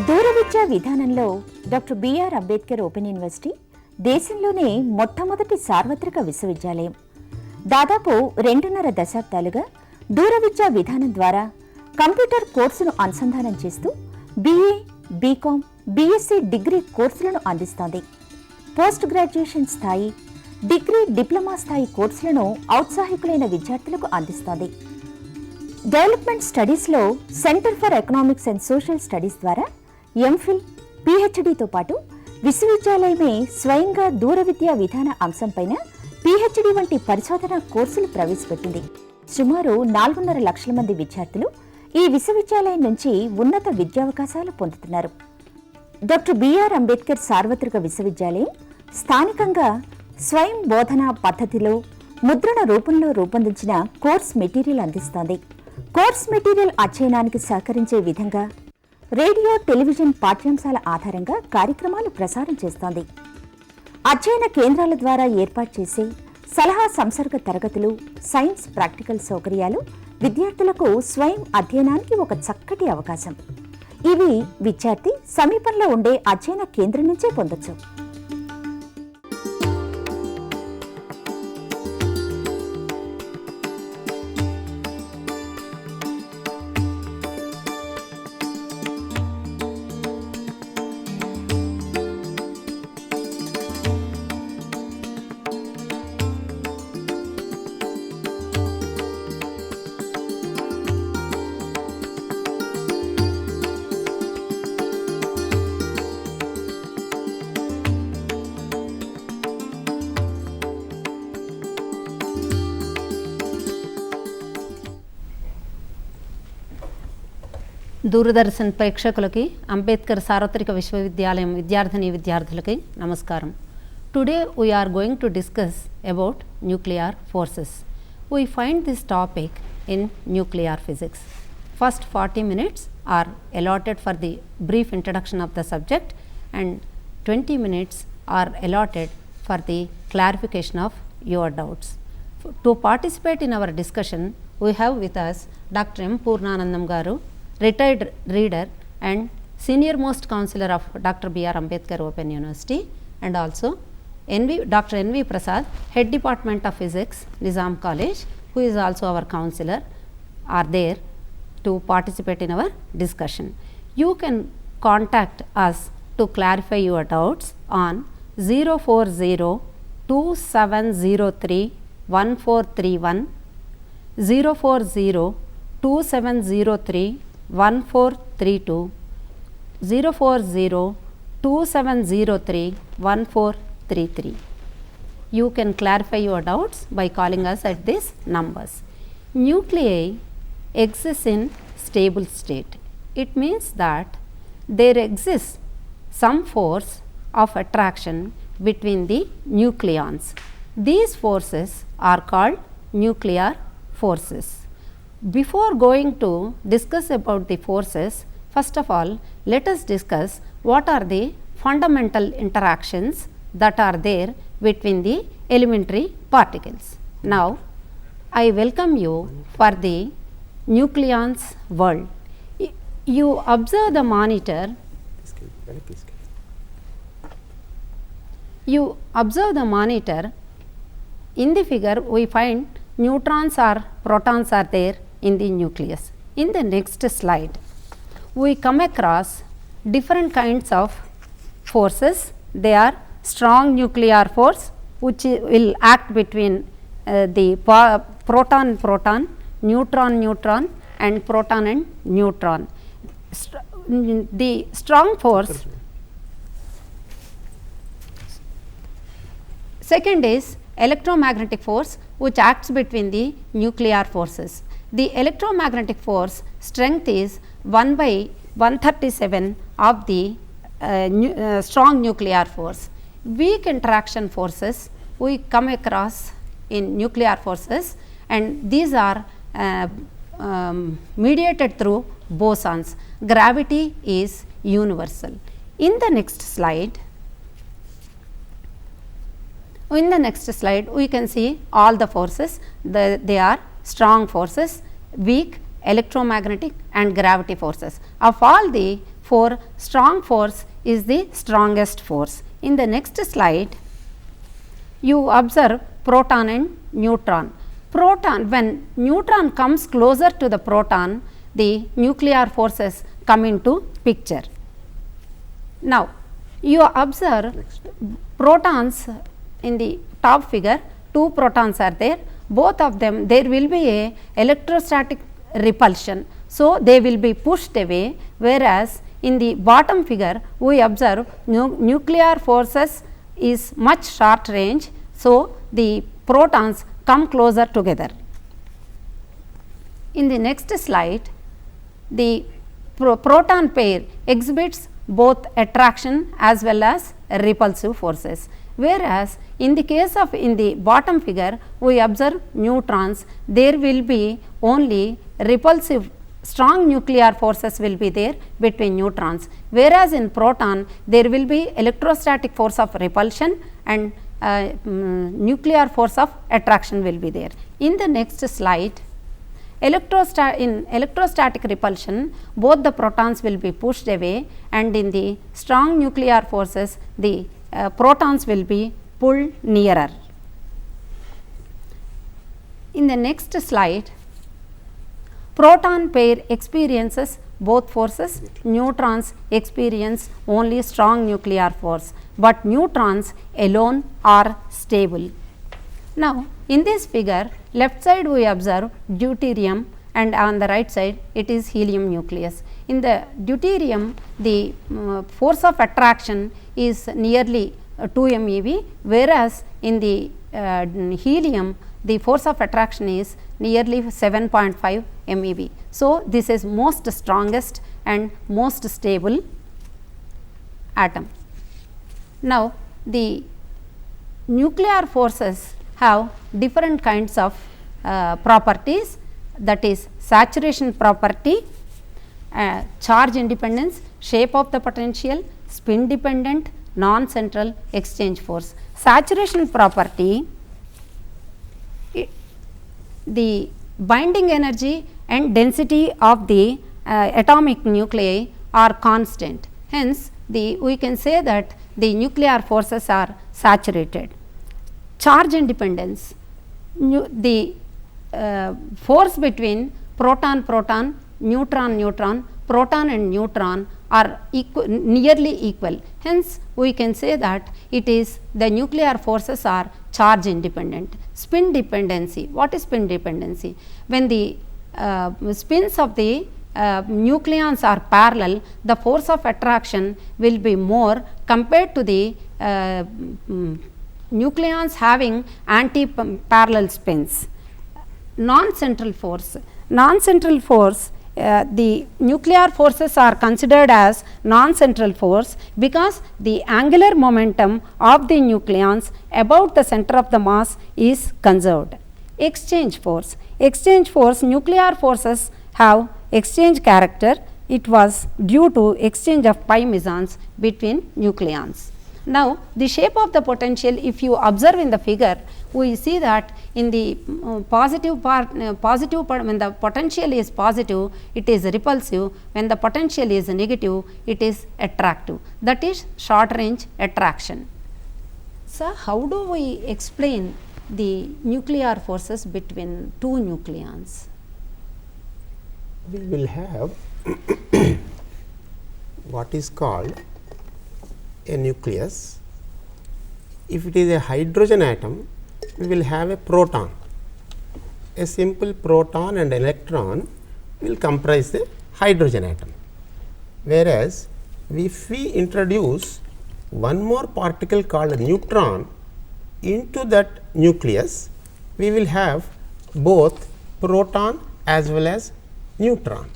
దూరవిద్యా విధానంలో doctor BR Ambedkar open university దేశంలోనే మొట్టమొదటి సార్వత్రిక విశ్వవిద్యాలయం. దాదాపు 2.5 దశాబ్దాలుగా దూరవిద్యా విధానం ద్వారా కంప్యూటర్ కోర్సును అనుసంధానం చేస్తూ బీఏ, బీకామ్, బీఎస్సీ డిగ్రీ కోర్సులను అందిస్తోంది. పోస్ట్ గ్రాడ్యుయేషన్ స్థాయి, డిగ్రీ, డిప్లొమా స్థాయి కోర్సులను ఔత్సాహికులైన విద్యార్థులకు అందిస్తోంది. డెవలప్మెంట్ స్టడీస్లో centre for economics and social studies ద్వారా ఎంఫిల్, పీహెచ్డీతో పాటు విశ్వవిద్యాలయమే స్వయంగా దూర విద్యా విధాన అంశంపైన పీహెచ్డీ వంటి పరిశోధన కోర్సులు ప్రవేశపెట్టింది. సుమారు 4.5 లక్షల మంది విద్యార్థులు ఈ విశ్వవిద్యాలయం నుంచి ఉన్నత విద్యావకాశాలు పొందుతున్నారు. డాక్టర్ బిఆర్ అంబేద్కర్ సార్వత్రిక విశ్వవిద్యాలయం స్థానికంగా స్వయం బోధనా పద్ధతిలో ముద్రణ రూపంలో రూపొందించిన కోర్స్ మెటీరియల్ అందిస్తోంది. కోర్స్ మెటీరియల్ అధ్యయనానికి సహకరించే విధంగా రేడియో, టెలివిజన్ పాఠ్యాంశాల ఆధారంగా కార్యక్రమాలు ప్రసారం చేస్తోంది. అధ్యయన కేంద్రాల ద్వారా ఏర్పాటు చేసే సలహా సంసర్గ తరగతులు, సైన్స్ ప్రాక్టికల్ సౌకర్యాలు విద్యార్థులకు స్వయం అధ్యయనానికి ఒక చక్కటి అవకాశం. ఇవి విద్యార్థి సమీపంలో ఉండే అధ్యయన కేంద్రం నుంచే పొందొచ్చు. దూరదర్శన్ ప్రేక్షకులకి, అంబేద్కర్ సార్వత్రిక విశ్వవిద్యాలయం విద్యార్థులకి నమస్కారం. Today we are going to discuss about nuclear forces. We find this topic in nuclear physics. First 40 minutes are allotted for the brief introduction of the subject and 20 minutes are allotted for the clarification of your doubts. To participate in our discussion, we have with us Dr. M. Purnanandam Garu, retired reader and senior most counselor of Dr. B.R. Ambedkar Open University, and also Dr. N.V. Prasad, head department of physics, Nizam College, who is also our counselor, are there to participate in our discussion. You can contact us to clarify your doubts on 040-2703-1431, 040-2703-1432, 040-2703-1433. You can clarify your doubts by calling us at these numbers. Nuclei exists in stable state. It means that there exists some force of attraction between the nucleons. These forces are called nuclear forces. Before going to discuss about the forces, first of all, let us discuss what are the fundamental interactions that are there between the elementary particles. Now, I welcome you for the nucleons world. You observe the monitor. You observe the monitor. In the figure, we find neutrons or protons are there in the nucleus. In the next slide, we come across different kinds of forces. They are strong nuclear force, which will act between the proton, neutron, and proton and neutron. The strong force. Second is electromagnetic force, which acts between the nuclear forces. The electromagnetic force strength is 1/137 of the strong nuclear force. Weak interaction forces we come across in nuclear forces, and these are mediated through bosons. Gravity is universal. In the next slide, we can see all the forces. They are strong forces, weak, electromagnetic and gravity forces. Of all the therefore, strong force is the strongest force. In the next slide, you observe proton and neutron. Proton, when neutron comes closer to the proton, the nuclear forces come into picture. Now, you observe protons in the top figure, 2 protons are there, both of them there will be a electrostatic repulsion. So, they will be pushed away, whereas in the bottom figure we observe nuclear forces is much short range. So, the protons come closer together. In the next slide, the proton pair exhibits both attraction as well as repulsive forces, whereas in the case of in the bottom figure we observe neutrons, there will be only repulsive strong nuclear forces will be there between neutrons, whereas in proton there will be electrostatic force of repulsion and nuclear force of attraction will be there. In the next slide, in electrostatic repulsion, both the protons will be pushed away, and in the strong nuclear forces the protons will be pulled nearer. In the next slide, proton pair experiences both forces, neutrons experience only strong nuclear force, but neutrons alone are stable. Now, in this figure, left side we observe deuterium and on the right side it is helium nucleus. In the deuterium, the force of attraction is nearly 2 MeV, whereas in the helium the force of attraction is nearly 7.5 MeV. So, this is most strongest and most stable atom. Now, the nuclear forces have different kinds of properties, that is saturation property, charge independence, shape of the potential, spin dependent, non-central, exchange force. Saturation property, the binding energy and density of the atomic nuclei are constant. Hence, we can say that the nuclear forces are saturated. Charge independence, the force between proton-proton, neutron-neutron, proton and neutron are nearly equal. Hence, we can say that it is the nuclear forces are charge independent. Spin dependency, what is spin dependency? When the spins of the nucleons are parallel, the force of attraction will be more compared to the nucleons having anti-parallel spins. Non-central force, the nuclear forces are considered as non-central force because the angular momentum of the nucleons about the center of the mass is conserved. Exchange force, nuclear forces have exchange character. It was due to exchange of pi mesons between nucleons. Now, the shape of the potential, if you observe in the figure, we see that in the positive part, when the potential is positive, it is repulsive. When the potential is negative, it is attractive. That is short range attraction. So, how do we explain the nuclear forces between two nucleons? We will have what is called a nucleus. If it is a hydrogen atom, we will have a proton. A simple proton and electron will comprise the hydrogen atom. Whereas, if we introduce one more particle called a neutron into that nucleus, we will have both proton as well as neutron.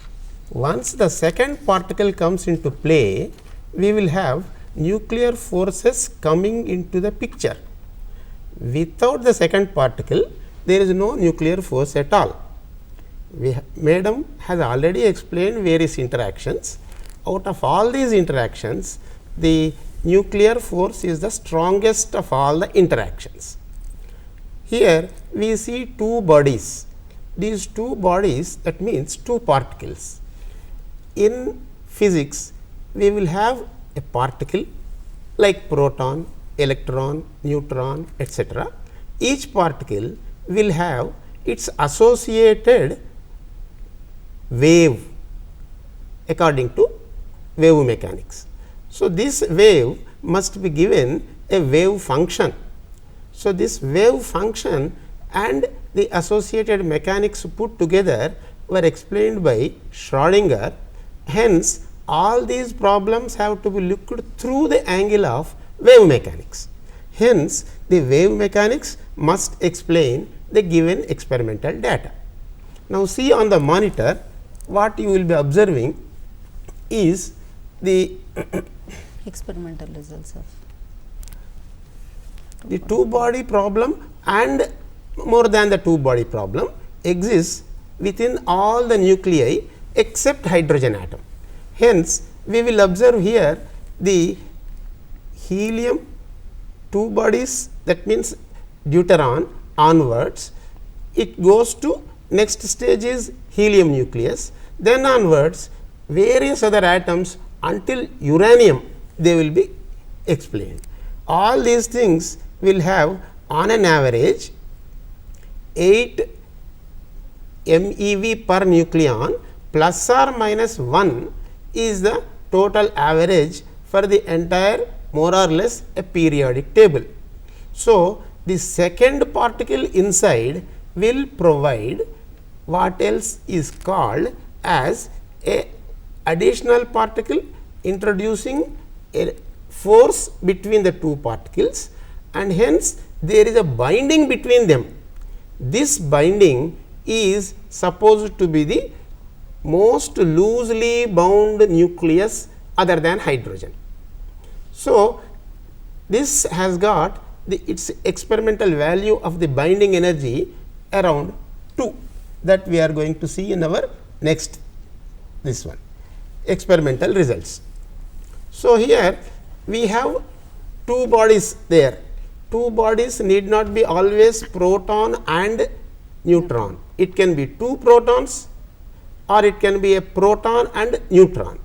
Once the second particle comes into play, we will have nuclear forces coming into the picture. Without the second particle, there is no nuclear force at all. Madam has already explained various interactions. Out of all these interactions, the nuclear force is the strongest of all the interactions. Here we see two bodies. These two bodies, that means two particles. In physics, we will have a particle like proton, electron, neutron, etc. Each particle will have its associated wave according to wave mechanics. So, this wave must be given a wave function. So, this wave function and the associated mechanics put together were explained by Schrodinger. Hence, all these problems have to be looked through the angle of wave mechanics. Hence, the wave mechanics must explain the given experimental data. Now, see on the monitor, what you will be observing is the experimental results of the two body problem, and more than the two body problem exists within all the nuclei except hydrogen atom. Hence, we will observe here the helium two bodies, that means deuteron onwards, it goes to next stage is helium nucleus, then onwards various other atoms until uranium they will be explained. All these things will have on an average 8 MeV per nucleon plus or minus 1 is the total average for the entire more or less a periodic table. So, the second particle inside will provide what else is called as a additional particle introducing a force between the two particles, and hence there is a binding between them. This binding is supposed to be the most loosely bound nucleus other than hydrogen. So, this has got its experimental value of the binding energy around 2, that we are going to see in our next this one experimental results. So, here we have two bodies there. Two bodies need not be always proton and neutron. It can be two protons or it can be a proton and neutron.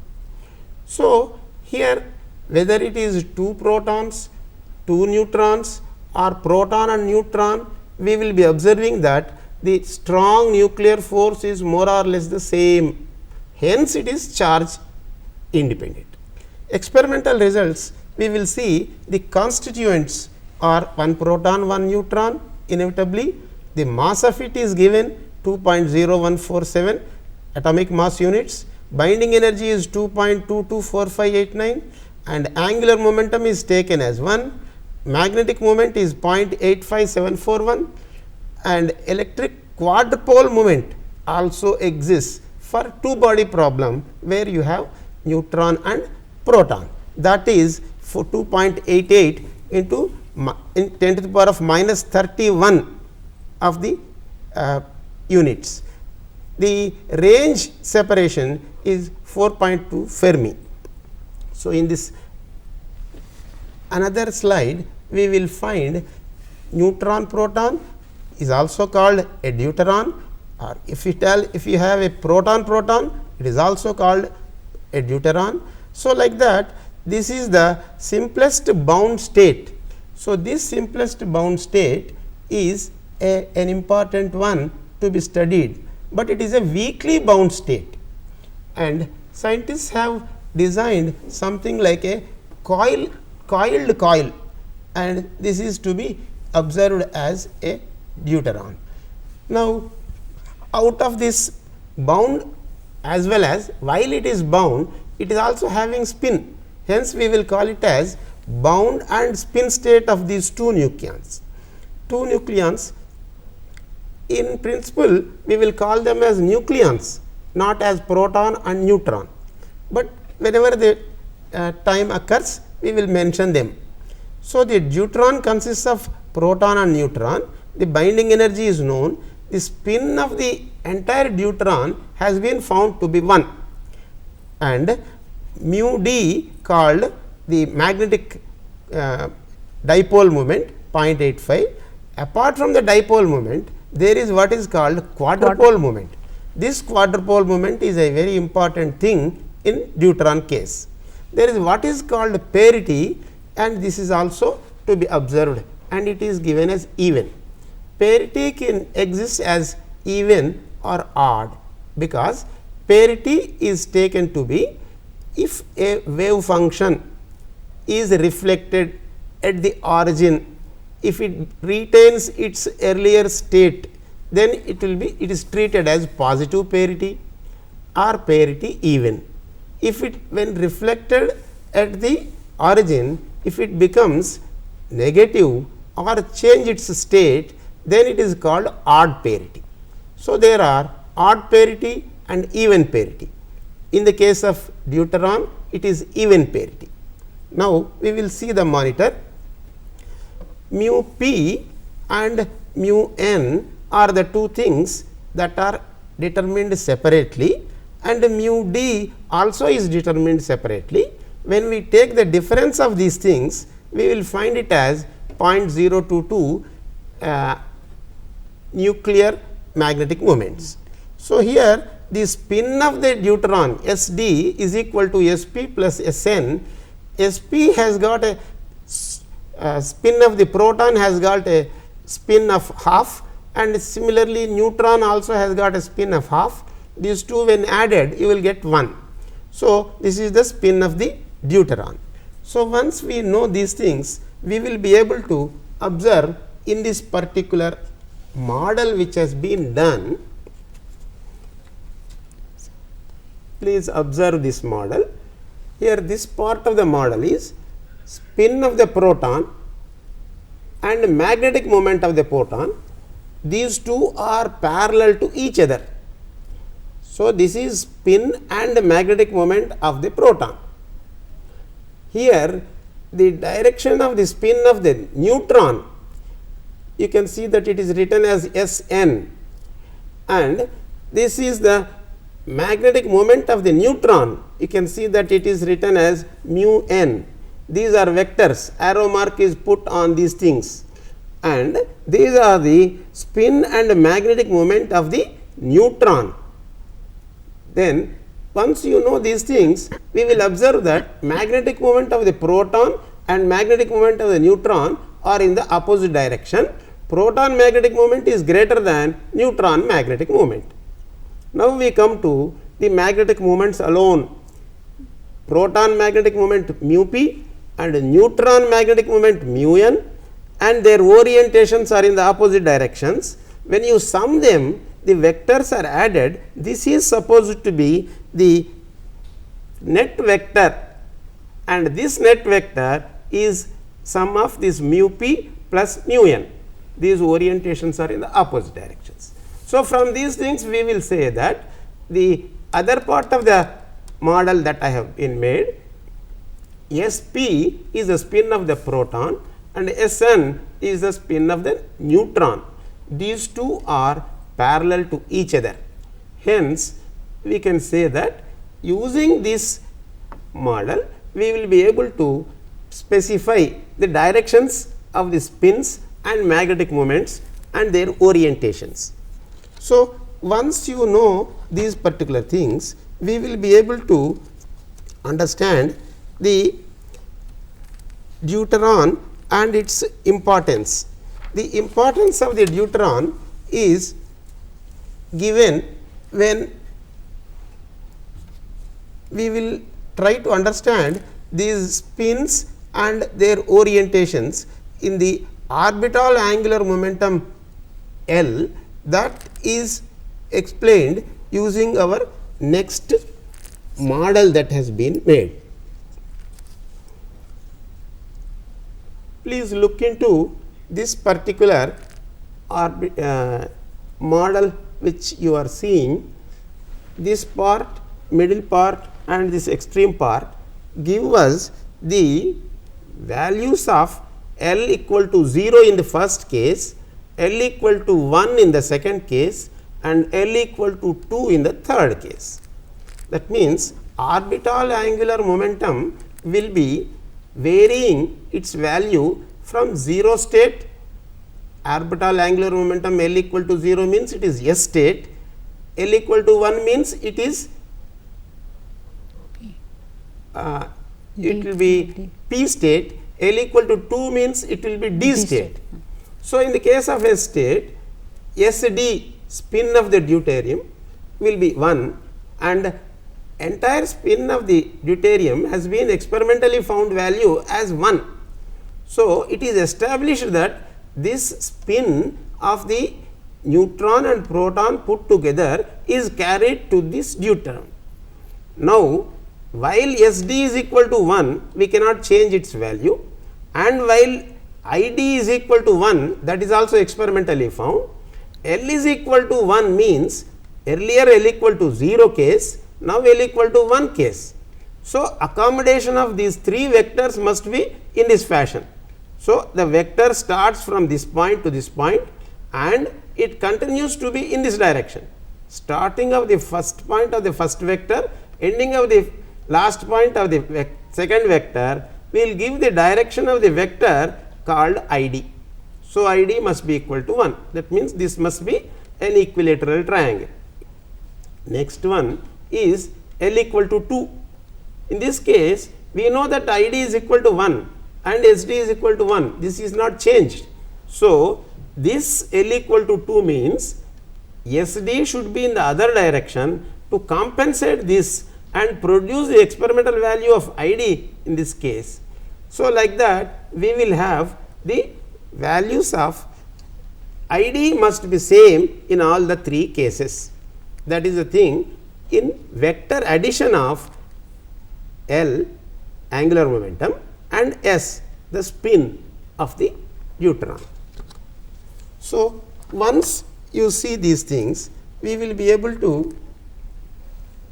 So, here whether it is two protons, two neutrons or proton and neutron, we will be observing that the strong nuclear force is more or less the same. Hence, it is charge independent. Experimental results, we will see the constituents are one proton, one neutron. Inevitably, the mass of it is given 2.0147 atomic mass units, binding energy is 2.224589 and angular momentum is taken as 1, magnetic moment is 0.85741 and electric quadrupole moment also exists for two body problem where you have neutron and proton, that is for 2.88 into 10 to the power of minus 31 of the units. The range separation is 4.2 Fermi. So, in this another slide we will find neutron proton is also called a deuteron, or if you have a proton proton, it is also called a deuteron. So, like that this is the simplest bound state. So, this simplest bound state is an important one to be studied, but it is a weakly bound state, and scientists have designed something like a coiled coil, and this is to be observed as a deuteron. Now, out of this bound as well as while it is bound, it is also having spin. Hence, we will call it as bound and spin state of these two nucleons. Two nucleons, in principle we will call them as nucleons, not as proton and neutron, but whenever the time occurs we will mention them. So, the deuteron consists of proton and neutron, the binding energy is known, the spin of the entire deuteron has been found to be 1 and mu d called the magnetic dipole moment 0.85. Apart from the dipole moment, there is what is called quadrupole moment. This quadrupole moment is a very important thing in deuteron case. there is what is called parity, and this is also to be observed, and it is given as even. Parity can exist as even or odd, because parity is taken to be if a wave function is reflected at the origin, if it retains its earlier state, then it is treated as positive parity or parity even. If it, when reflected at the origin, if it becomes negative or change its state, then it is called odd parity. So, there are odd parity and even parity. In the case of deuteron, it is even parity. Now, we will see the monitor. Mu p and mu n are the two things that are determined separately, and mu d also is determined separately. When we take the difference of these things, we will find it as 0.022 nuclear magnetic moments. So, here the spin of the deuteron S d is equal to S p plus S n. S p has got a spin of the proton has got a spin of half, and similarly neutron also has got a spin of half. These two when added, you will get 1. So, this is the spin of the deuteron. So, once we know these things, we will be able to observe in this particular model which has been done. Please observe this model. Here this part of the model is spin of the proton and magnetic moment of the proton. These two are parallel to each other. So, this is spin and magnetic moment of the proton. Here the direction of the spin of the neutron, you can see that it is written as S n, and this is the magnetic moment of the neutron. You can see that it is written as mu n. These are vectors, arrow mark is put on these things, and these are the spin and magnetic moment of the neutron. Then once you know these things, we will observe that magnetic moment of the proton and magnetic moment of the neutron are in the opposite direction. Proton magnetic moment is greater than neutron magnetic moment. Now, we come to the magnetic moments alone. Proton magnetic moment mu p and neutron magnetic moment mu n, and their orientations are in the opposite directions. When you sum them, the vectors are added. This is supposed to be the net vector, and this net vector is sum of this mu p plus mu n. These orientations are in the opposite directions. So, from these things we will say that the other part of the model that I have been made, S p is the spin of the proton and S n is the spin of the neutron. These two are parallel to each other. Hence, we can say that using this model, we will be able to specify the directions of the spins and magnetic moments and their orientations. So, once you know these particular things, we will be able to understand the deuteron and its importance. The importance of the deuteron is given when we will try to understand these spins and their orientations in the orbital angular momentum L, that is explained using our next model that has been made. Please look into this particular model which you are seeing. This part, middle part and this extreme part give us the values of L equal to 0 in the first case, L equal to 1 in the second case, and L equal to 2 in the third case. That means, orbital angular momentum will be varying its value from 0 state. Orbital angular momentum L equal to 0 means it is S state, L equal to 1 means it is it will be p state, L equal to 2 means it will be d state. So, in the case of S state, SD spin of the deuterium will be 1 and entire spin of the deuterium has been experimentally found value as 1. So, it is established that this spin of the neutron and proton put together is carried to this deuteron. Now, while SD is equal to 1, we cannot change its value, and while ID is equal to 1, that is also experimentally found. L is equal to 1 means earlier L equal to 0 case, now L equal to 1 case. So, accommodation of these 3 vectors must be in this fashion. So, the vector starts from this point to this point and it continues to be in this direction, starting of the first point of the first vector, ending of the last point of the second vector will give the direction of the vector called ID. So, ID must be equal to 1, that means this must be an equilateral triangle. Next one is L equal to 2. In this case, we know that ID is equal to 1 and SD is equal to 1, this is not changed. So, this L equal to 2 means SD should be in the other direction to compensate this and produce the experimental value of ID in this case. So, like that we will have the values of ID must be same in all the 3 cases. That is the thing in vector addition of L angular momentum and S the spin of the deuteron. So, once you see these things, we will be able to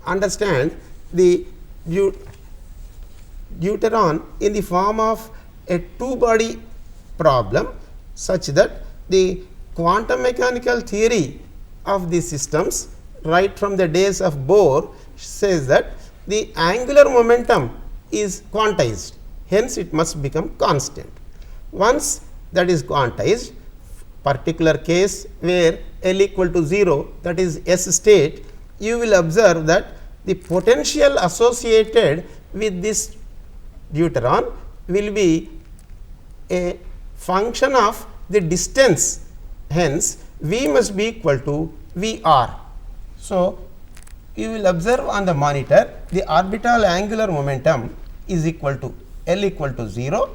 understand the deuteron in the form of a 2-body problem, such that the quantum mechanical theory of these systems right from the days of Bohr says that the angular momentum is quantized, hence it must become constant. Once that is quantized, particular case where L equal to 0, that is S state, you will observe that the potential associated with this deuteron will be a function of the distance, hence V must be equal to VR. So, you will observe on the monitor the orbital angular momentum is equal to L equal to 0.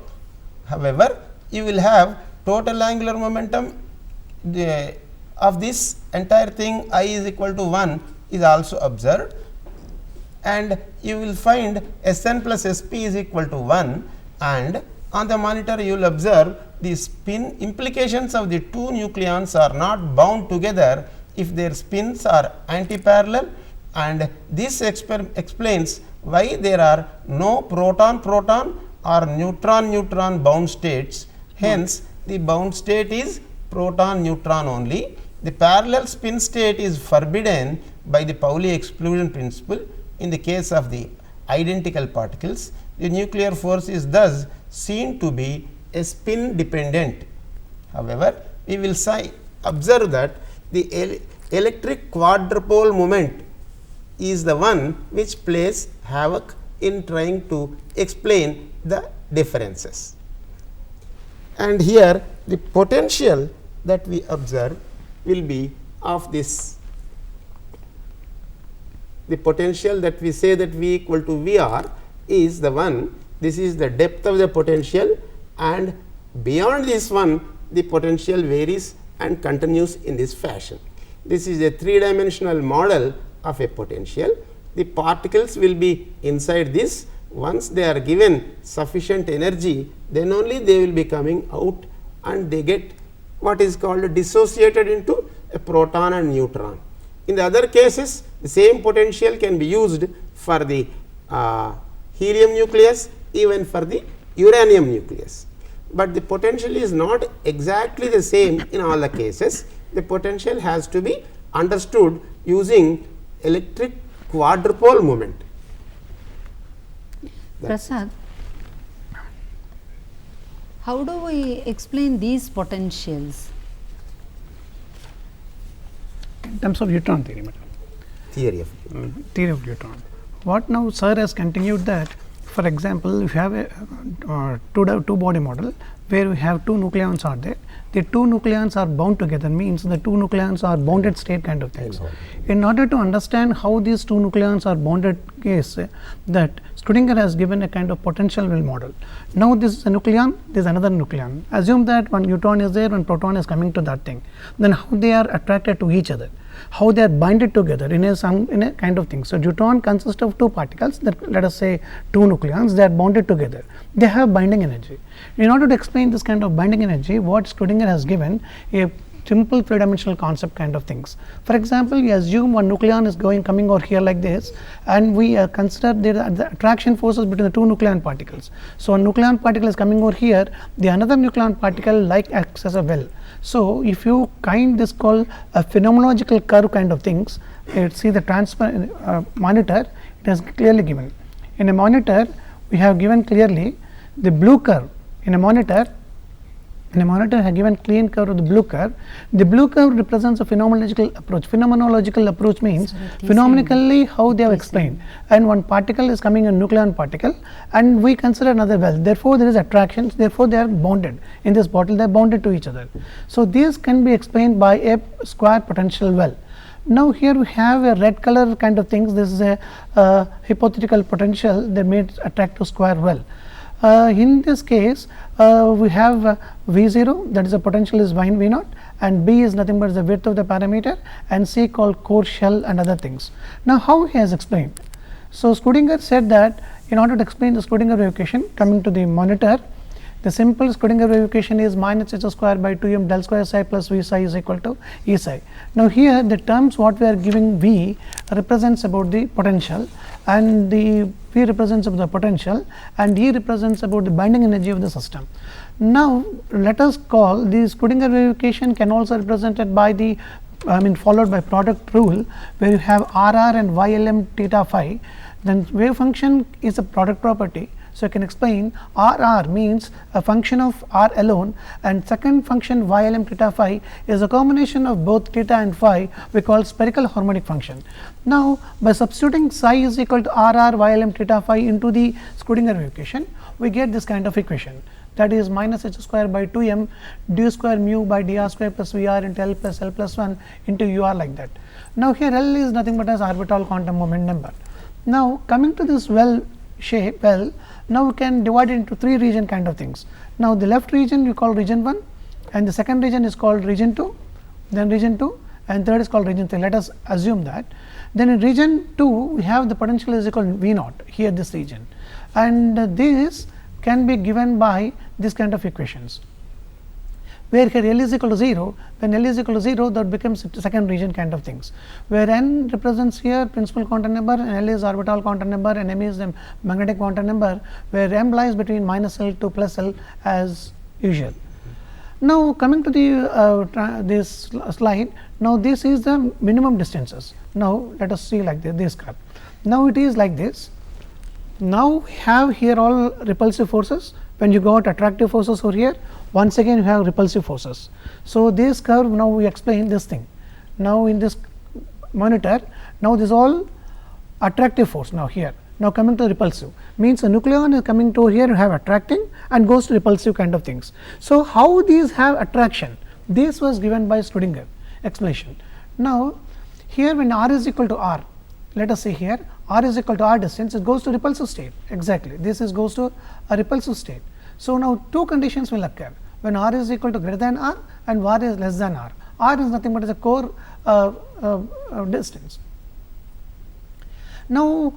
However, you will have total angular momentum of this entire thing I is equal to 1 is also observed, and you will find Sn plus Sp is equal to 1, and on the monitor you will observe the spin implications of the 2 nucleons are not bound together if their spins are antiparallel, and this explains why there are no proton-proton or neutron-neutron bound states. Hence, the bound state is proton-neutron only. The parallel spin state is forbidden by the Pauli exclusion principle in the case of the identical particles. The nuclear force is thus seen to be a spin dependent. However, we will observe that the electric quadrupole moment is the one which plays havoc in trying to explain the differences. And here the potential that we observe will be of this, the potential that we say that V equal to VR is the one, this is the depth of the potential, and beyond this one the potential varies and continues in this fashion. This is a 3-dimensional model of a potential. The particles will be inside this. Once they are given sufficient energy, then only they will be coming out and they get what is called dissociated into a proton and neutron. In the other cases, the same potential can be used for the helium nucleus, even for the uranium nucleus. But the potential is not exactly the same in all the cases. The potential has to be understood using electric quadrupole moment. Prasad, how do we explain these potentials? In terms of neutron theory, madam. Theory of Theory of neutron. What now sir has continued that for example, if you have a two body model where we have two nucleons are there, the two nucleons are bound together, means the two nucleons are bounded state kind of things. In order to understand how these two nucleons are bounded case, that Schrodinger has given a kind of potential well model. Now, this is a nucleon, this is another nucleon. Assume that one neutron is there, one proton is coming to that thing. Then how they are attracted to each other, how they are binded together in a kind of thing. So, neutron consists of two particles, that let us say two nucleons, they are bonded together, they have binding energy. In order to explain this kind of binding energy, what Schrodinger has given a simple three dimensional concept kind of things. For example, we assume one nucleon is coming over here like this, and we consider the attraction forces between the two nucleon particles. So, a nucleon particle is coming over here, the another nucleon particle acts as a well. So, if you kind this called a phenomenological curve kind of things, see the transparent monitor, it has clearly given. In a monitor, we have given clearly the blue curve. In a monitor have given clean curve of the blue curve. The blue curve represents a phenomenological approach. Phenomenological approach means phenomenically how they have explained, and one particle is coming a nucleon particle, and we consider another well. Therefore, there is attraction. Therefore, they are bonded in this bottle. They are bonded to each other. So, this can be explained by a square potential well. Now, here we have a red color kind of things. This is a hypothetical potential that may attract to square well. In this case, we have V 0, that is the potential is V naught, and B is nothing but the width of the parameter, and C called core shell and other things. Now, how he has explained? So, Schrodinger said that in order to explain the Schrodinger wave equation, coming to the monitor, the simple Schrodinger wave equation is minus h square by 2m del square psi plus V psi is equal to E psi. Now, here the terms what we are giving V represents about the potential, and the V represents about the potential, and E represents about the binding energy of the system. Now, let us call the Schrodinger wave equation can also represented by the followed by product rule, where you have RR and YLM theta phi. Then wave function is a product property. So, I can explain RR means a function of R alone, and second function YLM theta phi is a combination of both theta and phi we call spherical harmonic function. Now, by substituting psi is equal to RR YLM theta phi into the Schrodinger wave equation, we get this kind of equation, that is minus h square by 2m d square mu by dr square plus Vr into L plus L plus 1 into Ur like that. Now, here L is nothing but as orbital quantum moment number. Now, coming to this well shape, now we can divide it into three region kind of things. Now, the left region we call region 1, and the second region is called region 2, then region 2, and third is called region 3. Let us assume that. Then in region 2 we have the potential is equal to V naught, here this region, and this can be given by this kind of equations, where here L is equal to 0, when L is equal to 0, that becomes second region kind of things, where N represents here principal quantum number, and L is orbital quantum number, and M is the magnetic quantum number, where M lies between minus L to plus L as usual. Now, coming to the this slide, now this is the minimum distances. Now, let us see like this curve. Now, it is like this. Now, we have here all repulsive forces. When you got attractive forces over here, once again you have repulsive forces. So, this curve, now we explain this thing. Now, in this monitor, now this all attractive force now here. Now, coming to repulsive means a nucleon is coming to here, you have attracting and goes to repulsive kind of things. So, how these have attraction? This was given by Schrodinger explanation. Now, here when R is equal to R, let us say here R is equal to R distance, it goes to repulsive state, exactly this is goes to a repulsive state. So, now two conditions will occur when R is equal to greater than R and R is less than R. R is nothing but as a core distance. Now,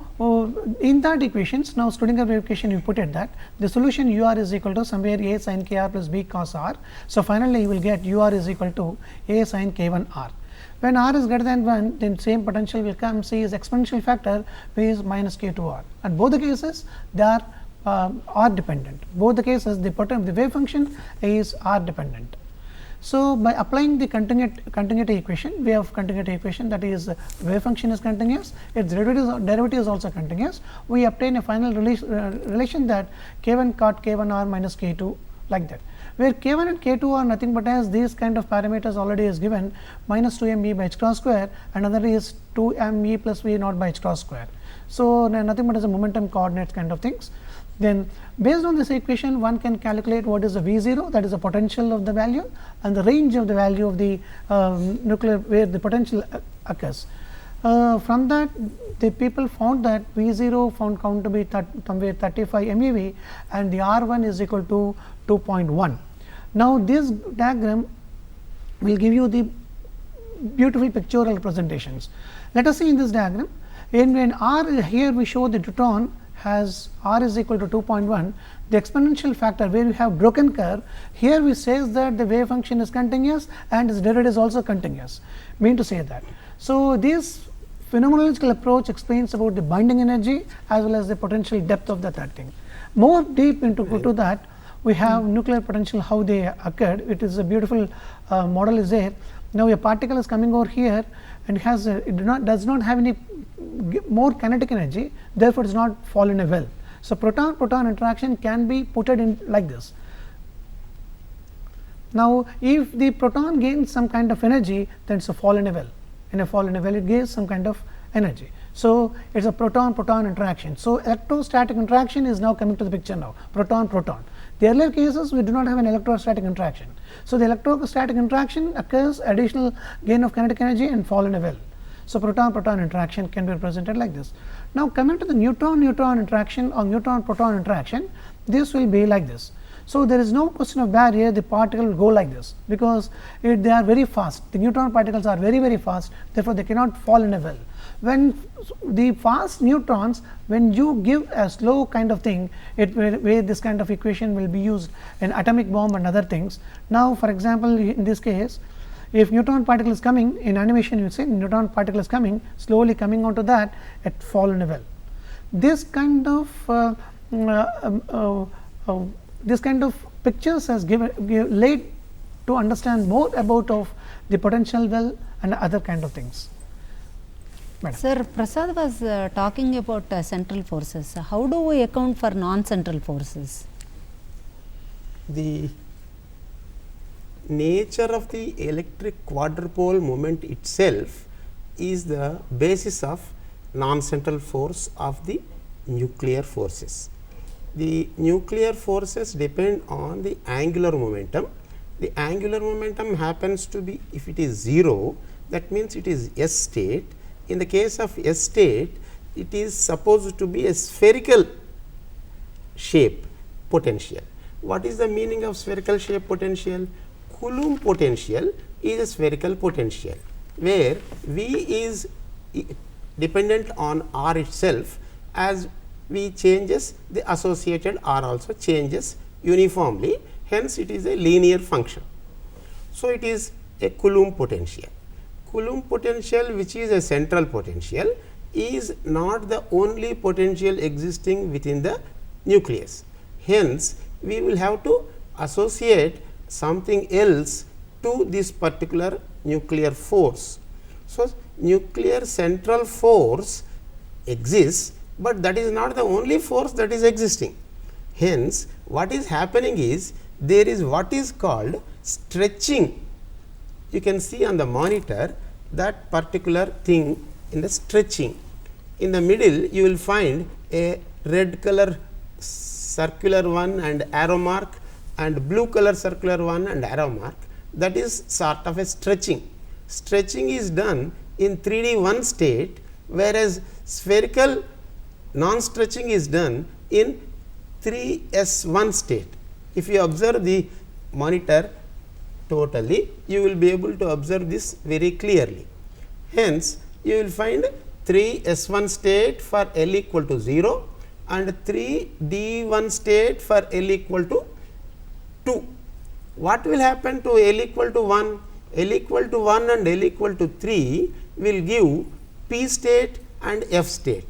in that equations, now Schrodinger wave equation you put it that the solution U r is equal to somewhere A sin k r plus B cos r. So, finally, you will get U r is equal to A sin k 1 r. When r is greater than 1, then same potential will come. C is exponential factor, V is minus k 2 r. At both the cases, they are r dependent. Both the cases, the wave function is r dependent. So, by applying the continuity equation, we have continuity equation, that is wave function is continuous, its derivative is also continuous. We obtain a final relation that k 1 cot k 1 r minus k 2 like that, where k 1 and k 2 are nothing but as these kind of parameters already is given, minus 2 m e by h cross square, and another is 2 m e plus v naught by h cross square. So, nothing but as a momentum coordinates kind of things. Then based on this equation, one can calculate what is the V0, that is the potential of the value, and the range of the value of the nuclear where the potential occurs. From that, the people found that V0 found to be somewhere 35 MeV and the R1 is equal to 2.1. Now, this diagram will give you the beautiful pictorial representations. Let us see in this diagram, when R here we show the neutron has R is equal to 2.1, the exponential factor where we have broken curve, here we says that the wave function is continuous and its derivative is also continuous, mean to say that. So, this phenomenological approach explains about the binding energy as well as the potential depth of that thing. More deep into to that, we have nuclear potential, how they occurred. It is a beautiful model is there. Now, a particle is coming over here and has does not have any more kinetic energy, therefore, it does not fall in a well. So, proton-proton interaction can be put in like this. Now, if the proton gains some kind of energy, then it is a fall in a well. In a fall in a well, it gains some kind of energy. So, it is a proton-proton interaction. So, electrostatic interaction is now coming to the picture now, proton-proton. The earlier cases, we do not have an electrostatic interaction. So, the electrostatic interaction occurs additional gain of kinetic energy and fall in a well. So, proton-proton interaction can be represented like this. Now, coming to the neutron-neutron interaction or neutron-proton interaction, this will be like this. So, there is no question of barrier, the particle will go like this, because they are very fast, the neutron particles are very fast, therefore, they cannot fall in a well. When the fast neutrons, when you give a slow kind of thing, where this kind of equation will be used in atomic bomb and other things. Now, for example, in this case, if neutron particle is coming in animation, you say neutron particle is coming slowly coming onto that, it fall in a well. This kind of pictures has laid to understand more about of the potential well and other kind of things. Madam. Sir, Prasad was talking about central forces. How do we account for non-central forces? The nature of the electric quadrupole moment itself is the basis of non-central force of the nuclear forces. The nuclear forces depend on the angular momentum. The angular momentum happens to be, if it is 0, that means it is S state. In the case of S state, it is supposed to be a spherical shape potential. What is the meaning of spherical shape potential? Coulomb potential is a spherical potential, where V is dependent on R itself. As V changes, the associated R also changes uniformly, hence it is a linear function. So, it is a Coulomb potential. Coulomb potential, which is a central potential, is not the only potential existing within the nucleus. Hence, we will have to associate something else to this particular nuclear force. So, nuclear central force exists, but that is not the only force that is existing. Hence, what is happening is there is what is called stretching. You can see on the monitor that particular thing in the stretching. In the middle, you will find a red color circular one and arrow mark, and blue color circular one and arrow mark. That is sort of a stretching. Stretching is done in 3D1 state, whereas spherical non-stretching is done in 3S1 state. If you observe the monitor totally, you will be able to observe this very clearly. Hence, you will find 3S1 state for L equal to 0 and 3D1 state for L equal to 2. What will happen to L equal to 1? L equal to 1 and L equal to 3 will give P state and F state.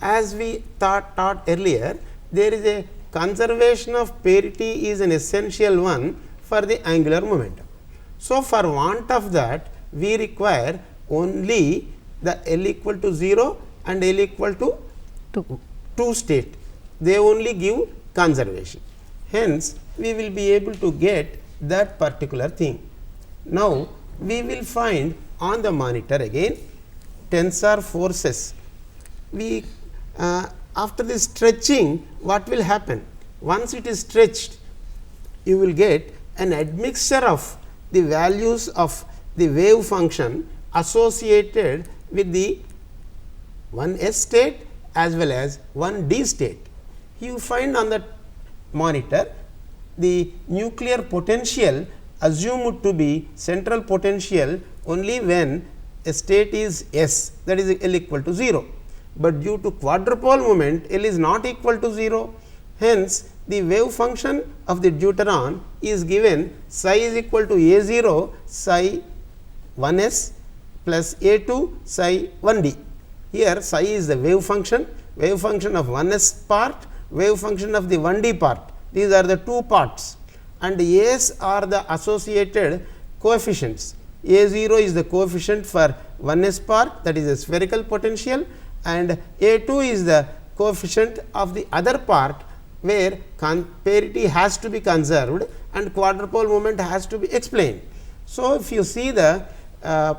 As we taught earlier, there is a conservation of parity is an essential one for the angular momentum. So, for want of that, we require only the L equal to 0 and L equal to 2 state. They only give conservation. Hence, we will be able to get that particular thing. Now, we will find on the monitor again tensor forces. We after this stretching, what will happen? Once it is stretched, you will get an admixture of the values of the wave function associated with the one S state as well as one D state. You find on the monitor the nuclear potential assumed to be central potential only when a state is S, that is L equal to 0, but due to quadrupole moment L is not equal to 0. Hence, the wave function of the deuteron is given psi is equal to A 0 psi 1 S plus A 2 psi 1 D. Here psi is the wave function of 1 S part, wave function of the 1 D part. These are the two parts, and A's are the associated coefficients. A 0 is the coefficient for 1 S part, that is a spherical potential, and A 2 is the coefficient of the other part where parity has to be conserved and quadrupole moment has to be explained. So, if you see the A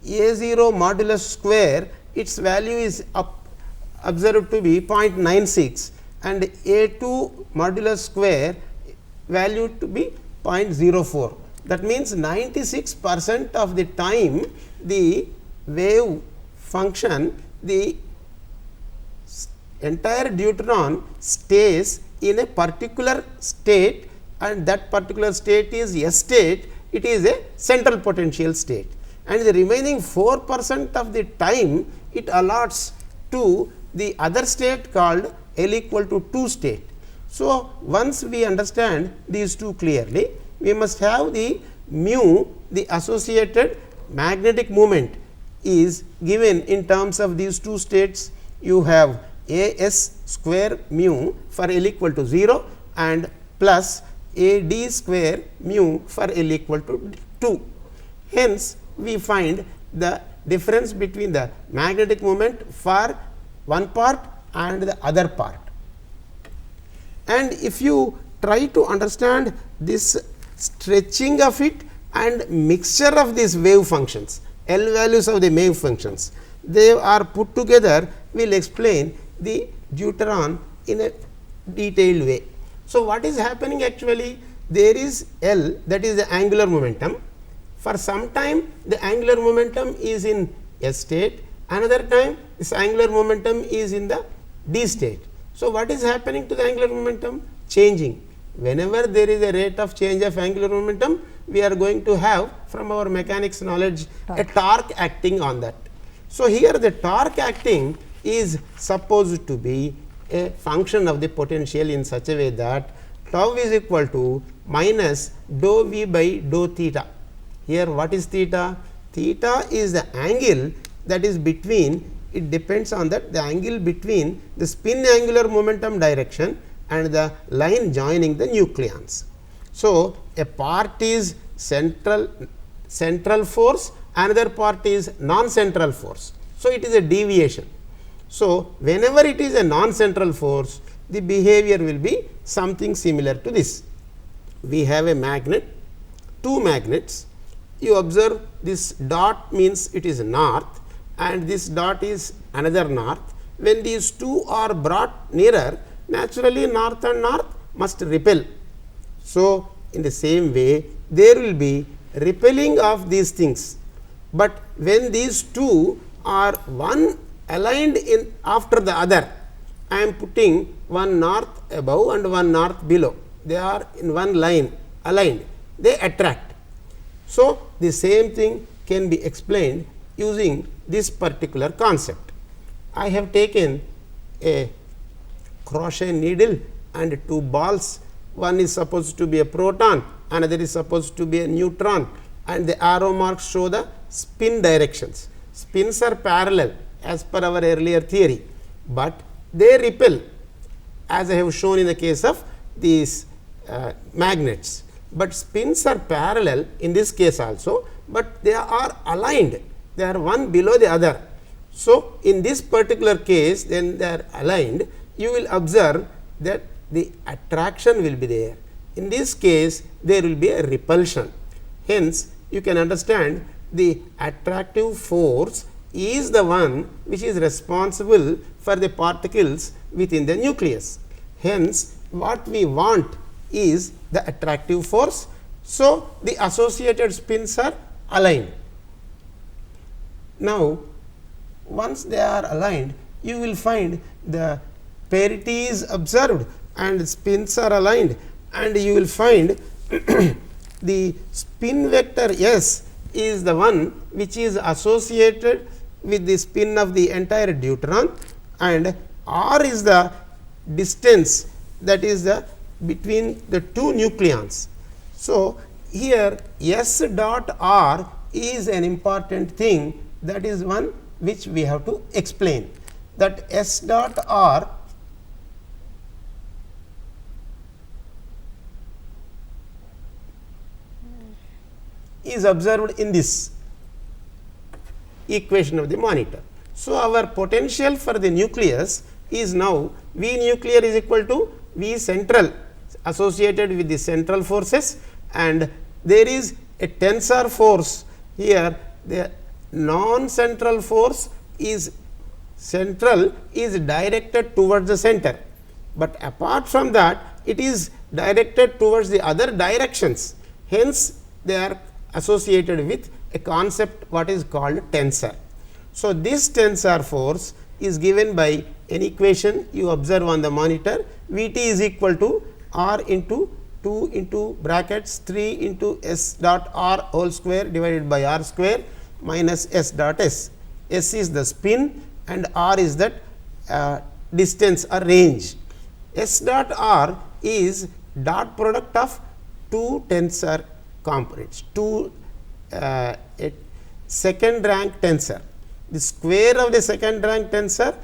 0 modulus square, its value is observed to be 0.96 and A 2 modulus square value to be 0.04. That means 96% of the time the wave function, the entire deuteron stays in a particular state, and that particular state is S state, it is a central potential state, and the remaining 4% of the time it allots to the other state called L equal to 2 state. So, once we understand these two clearly, we must have the mu, the associated magnetic moment is given in terms of these two states. You have A S square mu for L equal to 0 and plus A D square mu for L equal to 2. Hence, we find the difference between the magnetic moment for one part and the other part. And if you try to understand this stretching of it and mixture of these wave functions, L values of the wave functions, they are put together, will explain the deuteron in a detailed way. So, what is happening actually? There is L, that is the angular momentum. For some time the angular momentum is in S state, another time this angular momentum is in the D state. So, what is happening to the angular momentum? Changing. Whenever there is a rate of change of angular momentum, we are going to have from our mechanics knowledge a torque acting on that. So, here the torque acting is supposed to be a function of the potential in such a way that tau is equal to minus dou v by dou theta. Here what is theta? Theta is the angle that is between, it depends on that, the angle between the spin angular momentum direction and the line joining the nucleons. So, a part is central force, another part is non-central force. So, it is a deviation. So, whenever it is a non-central force, the behavior will be something similar to this. We have a magnet, two magnets. You observe this dot means it is north and this dot is another north. When these two are brought nearer, naturally north and north must repel. So, in the same way there will be repelling of these things, but when these two are one aligned in after the other, I am putting one north above and one north below, they are in one line aligned, they attract. So, the same thing can be explained using this particular concept. I have taken a crochet needle and two balls, one is supposed to be a proton, another is supposed to be a neutron, and the arrow marks show the spin directions. Spins are parallel as per our earlier theory, but they repel as I have shown in the case of these magnets, but spins are parallel in this case also, but they are aligned, they are one below the other. So, in this particular case then they are aligned, you will observe that the attraction will be there. In this case there will be a repulsion. Hence, you can understand the attractive force is the one which is responsible for the particles within the nucleus. Hence, what we want is the attractive force. So, the associated spins are aligned. Now, once they are aligned, you will find the parity is observed and spins are aligned, and you will find the spin vector S is the one which is associated with the spin of the entire deuteron, and R is the distance, that is the between the two nucleons. So, here S dot R is an important thing, that is one which we have to explain, that S dot R is observed in this equation of the monitor. So, our potential for the nucleus is now V nuclear is equal to V central associated with the central forces, and there is a tensor force here. The non-central force is central is directed towards the center, but apart from that it is directed towards the other directions. Hence, they are associated with a concept what is called tensor. So, this tensor force is given by an equation you observe on the monitor. V t is equal to R into 2 into brackets 3 into S dot R whole square divided by R square minus S dot S. S is the spin and R is that distance or range. S dot R is dot product of two tensor components, two second rank tensor. The square of the second rank tensor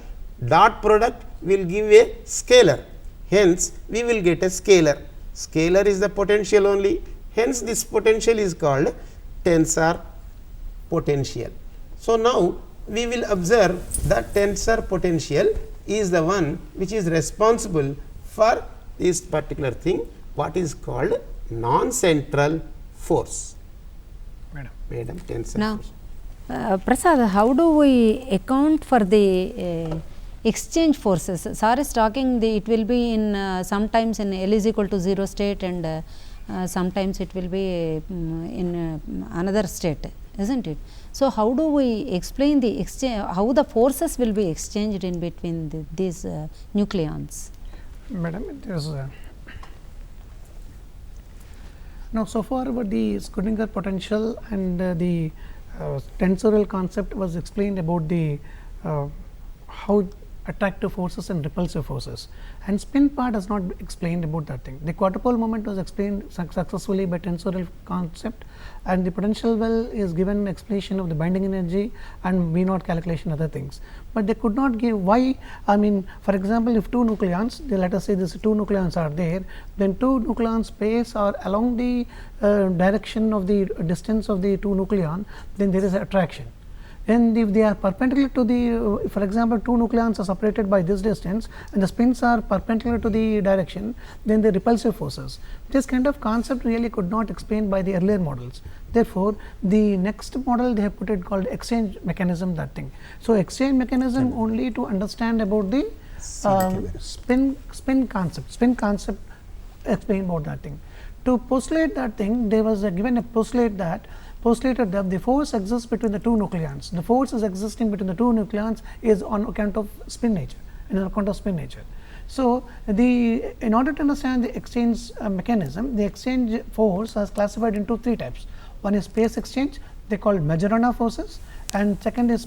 dot product will give a scalar. Hence, we will get a scalar. Scalar is the potential only. Hence, this potential is called tensor potential. So, now we will observe that tensor potential is the one which is responsible for this particular thing, what is called non-central force. Madam, tensor Now, force. Prasad, how do we account for the exchange forces? Sir is talking it will be in sometimes in L is equal to 0 state, and sometimes it will be in another state, isn't it? So, how do we explain the exchange, how the forces will be exchanged in between these nucleons? Madam, it is now, so far about the Schrodinger potential and the tensorial concept was explained about the how attractive forces and repulsive forces, and spin part is not explained about that thing. The quadrupole moment was explained successfully by tensorial concept, and the potential well is given explanation of the binding energy and V naught calculation other things, but they could not give why. I mean, for example, if two nucleons, let us say this two nucleons are there, then two nucleon space are along the direction of the distance of the two nucleon, then there is attraction. And if they are perpendicular to the, for example, two nucleons are separated by this distance and the spins are perpendicular to the direction, then the repulsive forces. This kind of concept really could not explain by the earlier models. Therefore, the next model they have put it called exchange mechanism, that thing. So, exchange mechanism only to understand about the spin concept explain about that thing. To postulate that thing, there was given a postulated that the force exists between the two nucleons. The force is existing between the two nucleons is on account of spin nature, So, in order to understand the exchange mechanism, the exchange force is classified into three types. One is space exchange, they are called Majorana forces, and second is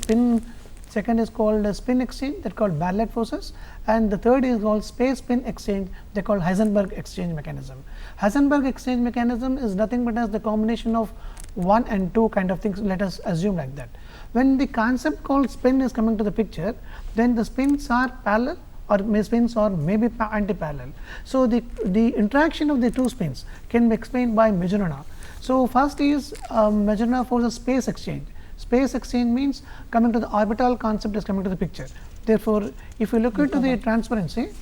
called spin exchange, that is called Bartlett forces, and the third is called space spin exchange, they are called Heisenberg exchange mechanism. Heisenberg exchange mechanism is nothing but as the combination of 1 and 2 kind of things, let us assume like that. When the concept called spin is coming to the picture, then the spins are parallel or spins or maybe anti-parallel. So, the interaction of the two spins can be explained by Majorana. So, first is Majorana for the space exchange. Space exchange means coming to the orbital concept is coming to the picture. Therefore, if you look into the transparency,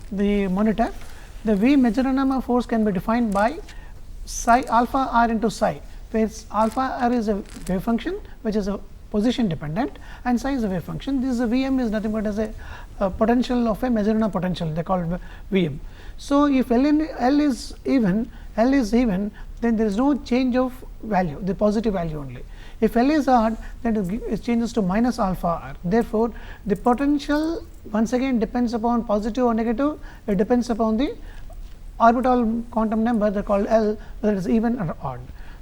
the monitor, the V Majorana force can be defined by psi alpha r into psi, where alpha r is a wave function which is a position dependent, and psi is a wave function. This Vm is nothing but as a potential of a Majorana potential, they call it Vm. So, if L is even, then there is no change of value, the positive value only. If L is odd, then it changes to minus alpha r. Therefore, the potential once again depends upon positive or negative, it depends upon the orbital quantum number, they are called L, whether it is even or odd.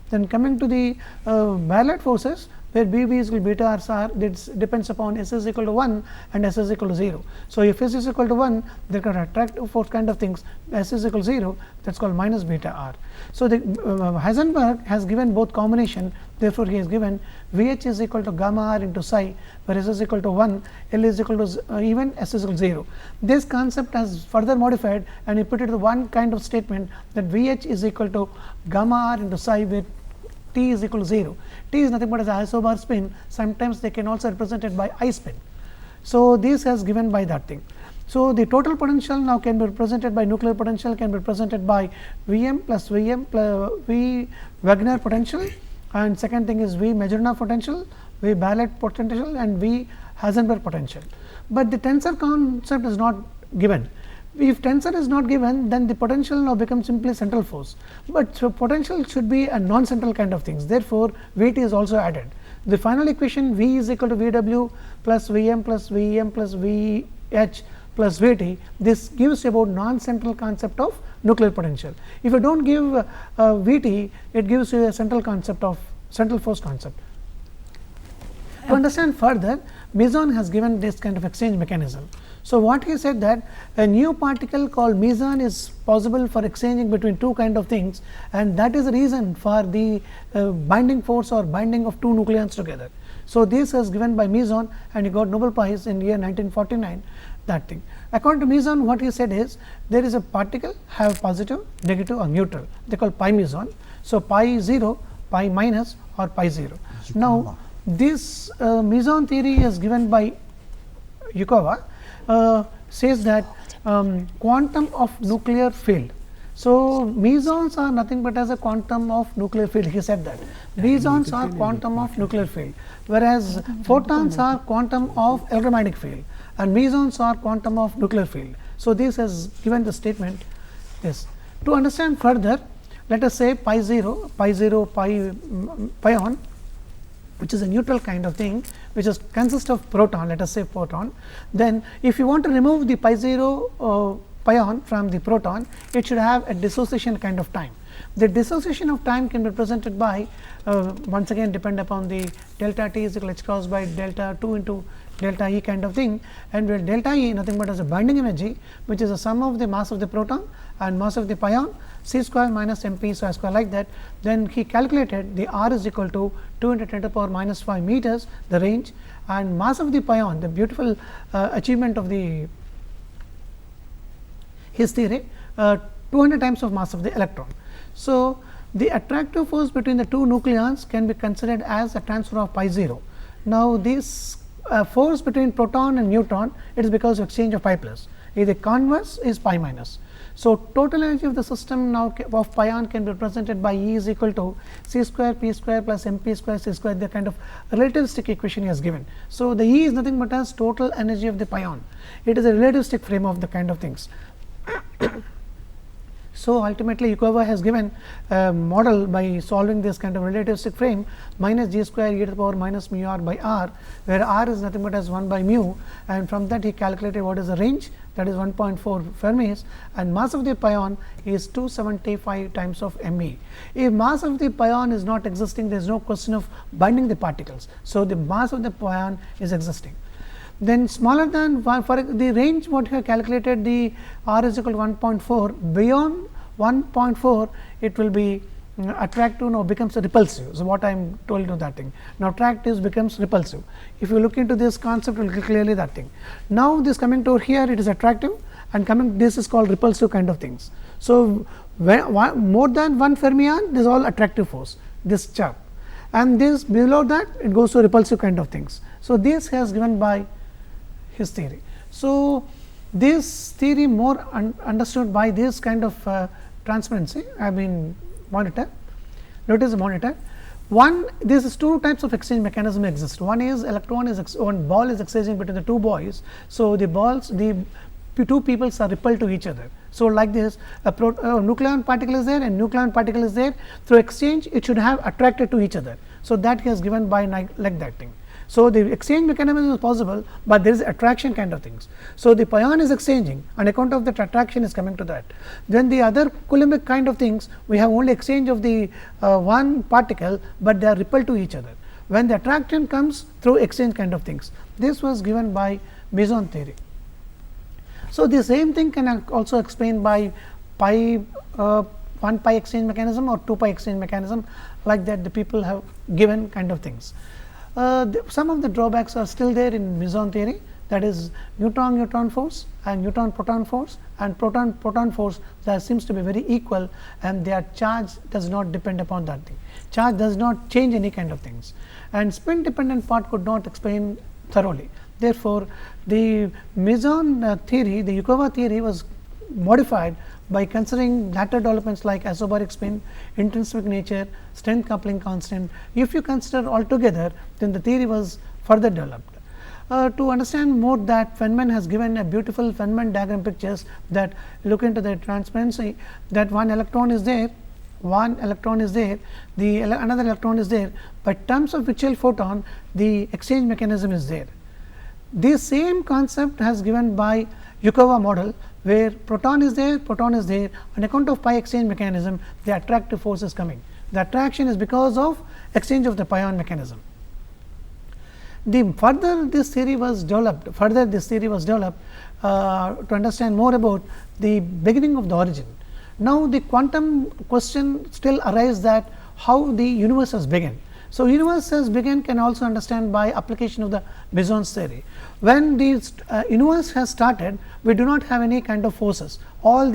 Then coming to the Maillard forces, where BB is equal to beta r star, that depends upon S is equal to 1 and S is equal to 0. So, if S is equal to 1, they can attractive force kind of things, S is equal to 0, that is called minus beta r. So, the Heisenberg has given both combination, therefore, he has given Vh is equal to gamma r into psi, where S is equal to 1, L is equal to even, S is equal to 0. This concept has further modified, and he put it to one kind of statement that Vh is equal to gamma r into psi, where T is equal to 0. T is nothing but as isobar spin, sometimes they can also represent it by I spin. So, this has given by that thing. So, the total potential now can be represented by nuclear potential, can be represented by Vm plus V Wagner potential, and second thing is V Majorana potential, V Maillard potential, and V Heisenberg potential. But the tensor concept is not given. If tensor is not given, then the potential now becomes simply central force, but so potential should be a non-central kind of things. Therefore, Vt is also added. The final equation V is equal to Vw plus Vm plus Vem plus Vh plus Vt, this gives about non-central concept of nuclear potential. If you do not give Vt, it gives you a central concept of central force concept. To understand further, Meson has given this kind of exchange mechanism. So, what he said that a new particle called meson is possible for exchanging between two kind of things, and that is the reason for the binding force or binding of two nucleons together. So, this is given by Meson, and he got Nobel Prize in year 1949, that thing. According to Meson, what he said is there is a particle have positive, negative or neutral, they call pi meson. So, pi 0, pi minus or pi 0. Now, this meson theory is given by Yukawa. Says that quantum of nuclear field. So, mesons are nothing but as a quantum of nuclear field, he said that mesons are quantum of nuclear field, whereas photons are quantum of electromagnetic field, and mesons are quantum of nuclear field. So, this has given the statement this. To understand further, let us say pi 0, pion, which is a neutral kind of thing, which is consists of proton, let us say photon. Then if you want to remove the pi 0 pion from the proton, it should have a dissociation kind of time. The dissociation of time can be represented by once again depend upon the delta t is equal to h cross by delta 2 into delta E kind of thing, and where delta E nothing but as a binding energy, which is the sum of the mass of the proton and mass of the pion, c square minus m p square like that. Then he calculated the r is equal to 2 into 10 to the power minus 5 meters, the range, and mass of the pion, the beautiful achievement of the his theory, 200 times of mass of the electron. So, the attractive force between the two nucleons can be considered as a transfer of pi 0. Now, this force between proton and neutron, it is because of exchange of pi plus, the converse is pi minus. So, total energy of the system now of pion can be represented by E is equal to c square p square plus m p square c square, the kind of relativistic equation he has given. So, the E is nothing but as total energy of the pion, it is a relativistic frame of the kind of things. So, ultimately Yukawa has given a model by solving this kind of relativistic frame minus g square e to the power minus mu r by r, where r is nothing but as 1 by mu, and from that he calculated what is the range, that is 1.4 Fermis, and mass of the pion is 275 times of m e. If mass of the pion is not existing, there is no question of binding the particles. So, the mass of the pion is existing. Then smaller than for the range what you have calculated, the r is equal to 1.4, beyond 1.4 it will be attractive, now becomes repulsive. So, what I am told you that thing, now attractive becomes repulsive. If you look into this concept, you will clearly that thing. Now, this coming to here, it is attractive, and coming this is called repulsive kind of things. So, when more than one fermion, this is all attractive force, this chart, and this below that it goes to repulsive kind of things. So, this has given by his theory. So, this theory more understood by this kind of transparency, I mean monitor. Notice the monitor. This is two types of exchange mechanism exist. One is one ball is exchanging between the two boys. So, the two peoples are repelled to each other. So, like this a nucleon particle is there and nucleon particle is there, through exchange it should have attracted to each other. So, that is given by like that thing. So, the exchange mechanism is possible, but there is attraction kind of things. So, the pion is exchanging on account of that attraction is coming to that. Then the other Coulombic kind of things, we have only exchange of the one particle, but they are repelled to each other. When the attraction comes through exchange kind of things, this was given by meson theory. So, the same thing can also explain by 1 pi exchange mechanism or 2 pi exchange mechanism, like that the people have given kind of things. Some of the drawbacks are still there in meson theory, that is neutron force and neutron proton force, and proton force that seems to be very equal, and their charge does not depend upon that thing. Charge does not change any kind of things, and spin dependent part could not explain thoroughly. Therefore, the meson theory, the Yukawa theory was modified by considering later developments like isobaric spin, intrinsic nature, strength coupling constant. If you consider altogether, then the theory was further developed. To understand more, that Feynman has given a beautiful Feynman diagram pictures that look into the transparency, that one electron is there, another electron is there, but terms of Mitchell photon, the exchange mechanism is there. This same concept has given by Yukawa model, where proton is there, on account of pi exchange mechanism, the attractive force is coming. The attraction is because of exchange of the pion mechanism. Further this theory was developed to understand more about the beginning of the origin. Now, the quantum question still arises, that how the universe has begun. So, universe has begun can also understand by application of the meson's theory. When the universe has started, we do not have any kind of forces, all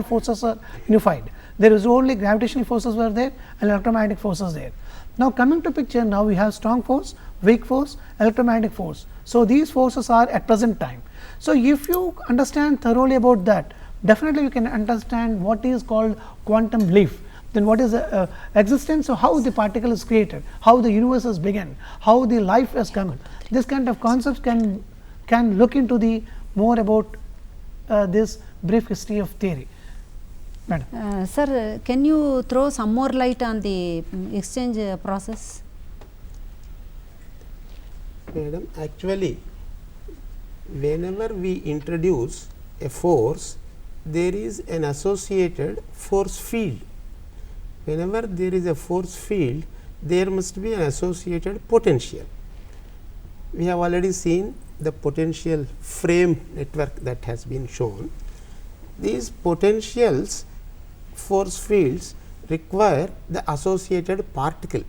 forces are unified. There is only gravitational forces were there and electromagnetic forces there. Now, coming to picture, now we have strong force, weak force, electromagnetic force. So, these forces are at present time. So, if you understand thoroughly about that, definitely you can understand what is called quantum leap. Then what is the existence of how the particle is created, how the universe has begun, how the life has come. This kind of concepts can look into the more about this brief history of theory. Madam. Sir, can you throw some more light on the exchange process? Madam, actually, whenever we introduce a force, there is an associated force field. Whenever there is a force field, there must be an associated potential. We have already seen the potential frame network that has been shown. These potentials, force fields, require the associated particle.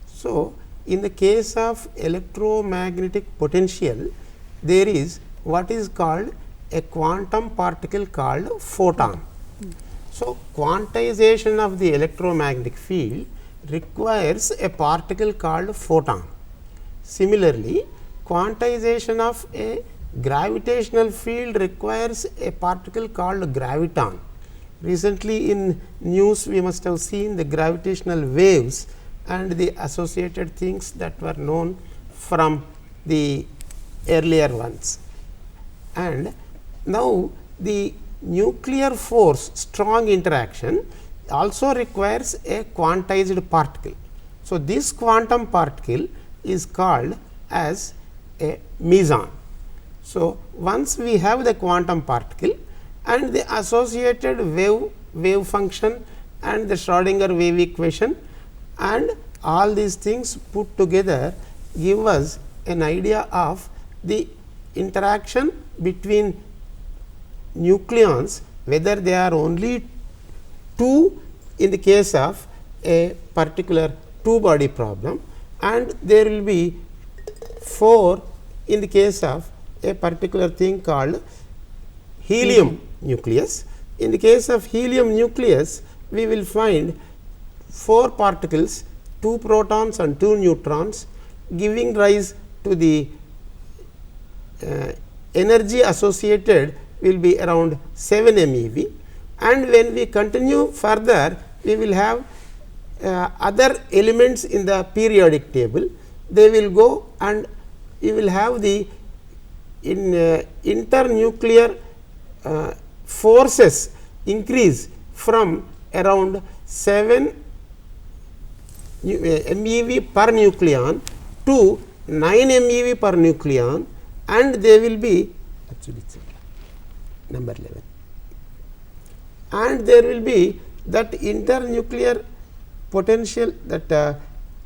So, in the case of electromagnetic potential, there is what is called a quantum particle called photon. So, quantization of the electromagnetic field requires a particle called photon. Similarly, quantization of a gravitational field requires a particle called graviton. Recently in news we must have seen the gravitational waves and the associated things that were known from the earlier ones. And now, the nuclear force strong interaction also requires a quantized particle. So, this quantum particle is called as a meson. So, once we have the quantum particle and the associated wave function and the Schrodinger wave equation and all these things put together give us an idea of the interaction between nucleons, whether they are only 2 in the case of a particular 2 body problem, and there will be 4 in the case of a particular thing called helium nucleus. In the case of helium nucleus, we will find 4 particles, 2 protons and 2 neutrons, giving rise to the energy associated will be around 7 MeV, and when we continue further, we will have other elements in the periodic table, they will go and you will have the internuclear forces increase from around 7 MeV per nucleon to 9 MeV per nucleon, and they will be actually number 11, and there will be that internuclear potential, that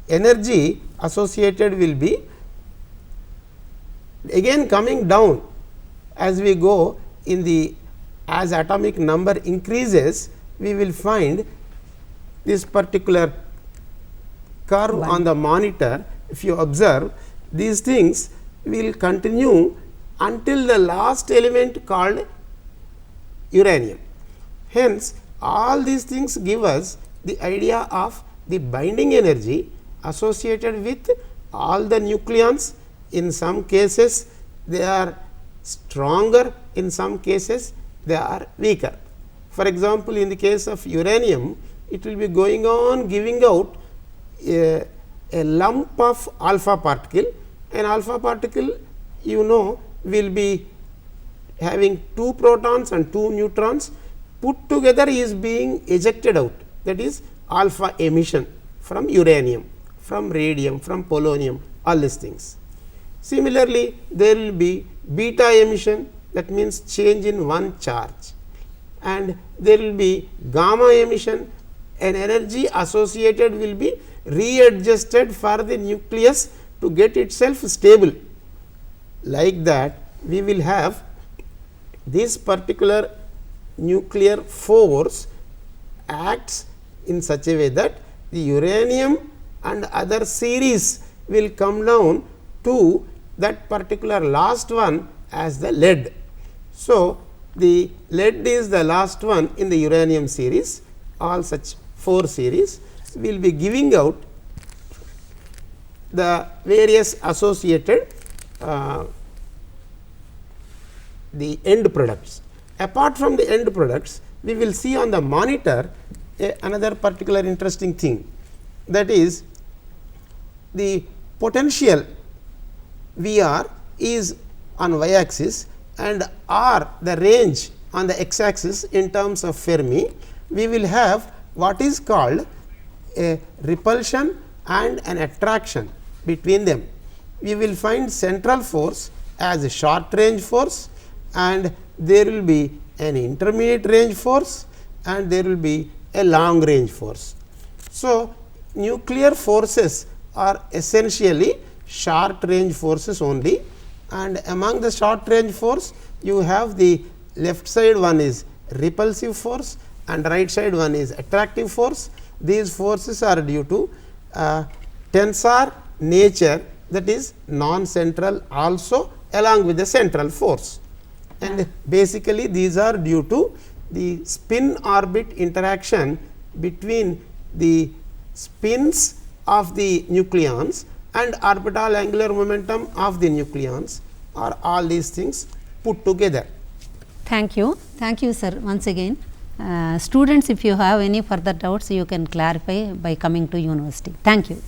energy associated will be again coming down as we go in the, as atomic number increases, we will find this particular curve on the monitor. If you observe, these things will continue until the last element called uranium. Hence, all these things give us the idea of the binding energy associated with all the nucleons. In some cases they are stronger, in some cases they are weaker. For example, in the case of uranium, it will be going on giving out a lump of alpha particle. An alpha particle, you know, will be having 2 protons and 2 neutrons put together is being ejected out, that is alpha emission from uranium, from radium, from polonium, all these things. Similarly, there will be beta emission, that means change in one charge, and there will be gamma emission, an energy associated will be readjusted for the nucleus to get itself stable. Like that, we will have this particular nuclear force acts in such a way that the uranium and other series will come down to that particular last one as the lead. So, the lead is the last one in the uranium series. All such 4 series will be giving out the various associated the end products. Apart from the end products, we will see on the monitor another particular interesting thing, that is the potential Vr is on y axis and R the range on the x axis in terms of Fermi. We will have what is called a repulsion and an attraction between them. We will find central force as a short range force, and there will be an intermediate range force, and there will be a long range force. So, nuclear forces are essentially short range forces only, and among the short range force you have the left side one is repulsive force and right side one is attractive force. These forces are due to tensor nature, that is non-central also along with the central force, and basically these are due to the spin orbit interaction between the spins of the nucleons and orbital angular momentum of the nucleons, or all these things put together. Thank you. Thank you, sir, once again. Students, if you have any further doubts, you can clarify by coming to university. Thank you.